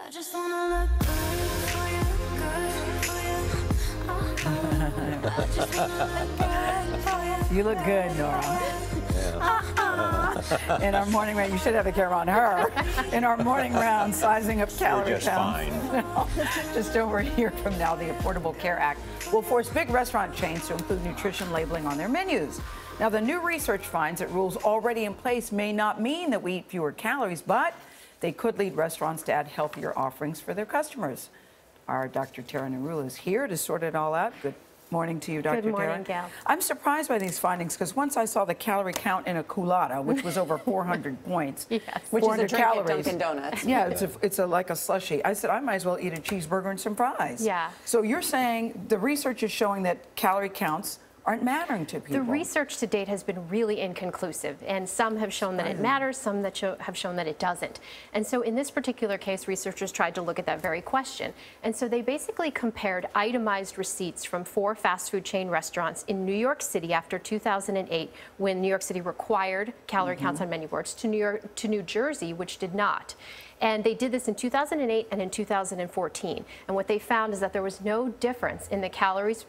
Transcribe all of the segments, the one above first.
I just wanna look good for you, good for you. I just wanna look good for you. You look good, Nora. In our morning round, you should have a camera on her. In our morning round, sizing up calorie You're just counts. Just over a year from now, the Affordable Care Act will force big restaurant chains to include nutrition labeling on their menus. Now, the new research finds that rules already in place may not mean that we eat fewer calories, but they could lead restaurants to add healthier offerings for their customers. Our Dr. Tara Narula is here to sort it all out. Good morning to you, Dr. Good morning, Tara. Gal. I'm surprised by these findings because once I saw the calorie count in a culotta, which was over 400 points. Yes. Which is a 400 drink calories. at Dunkin' Donuts. Yeah, it's like a slushie. I said I might as well eat a cheeseburger and some fries. Yeah. So you're saying the research is showing that calorie counts aren't mattering to people. The research to date has been really inconclusive, and some have shown that it matters, some that have shown that it doesn't. And so in this particular case, researchers tried to look at that very question. And so they basically compared itemized receipts from 4 fast food chain restaurants in New York City after 2008, when New York City required calorie counts on menu boards, to New Jersey, which did not. And they did this in 2008 and in 2014. And what they found is that there was no difference in the calories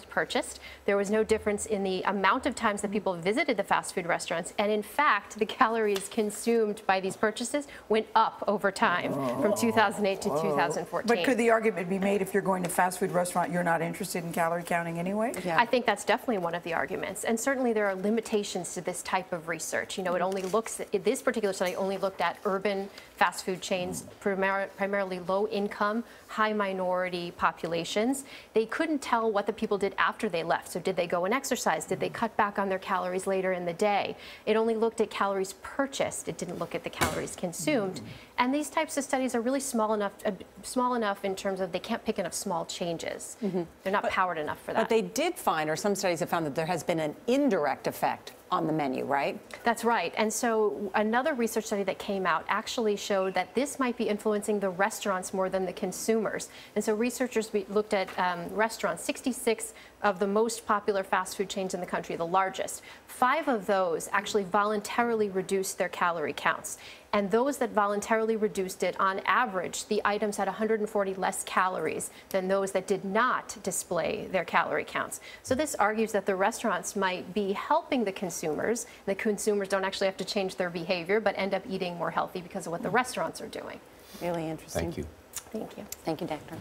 purchased. There was no difference in the amount of times that people visited the fast food restaurants. And in fact, the calories consumed by these purchases went up over time from 2008 to 2014. But could the argument be made if you're going to a fast food restaurant, you're not interested in calorie counting anyway? Yeah. I think that's definitely one of the arguments. And certainly there are limitations to this type of research. You know, it only looks, this particular study only looked at urban fast food chains, primarily low-income, high-minority populations. They couldn't tell what the people did after they left. So did they go and exercise? Did they cut back on their calories later in the day? It only looked at calories purchased. It didn't look at the calories consumed. And these types of studies are really small enough in terms of they can't pick enough small changes. They're not powered enough for that. But they did find, or some studies have found, that there has been an indirect effect on the menu, right? That's right. And so another research study that came out actually showed that this might be influencing the restaurants more than the consumers. And so researchers looked at restaurants, 66 of the most popular fast food chains in the country, the largest. 5 of those actually voluntarily reduced their calorie counts. And those that voluntarily reduced it, on average, the items had 140 less calories than those that did not display their calorie counts. So this argues that the restaurants might be helping the consumers. The consumers don't actually have to change their behavior, but end up eating more healthy because of what the restaurants are doing. Really interesting. Thank you. Thank you. Thank you, Doctor.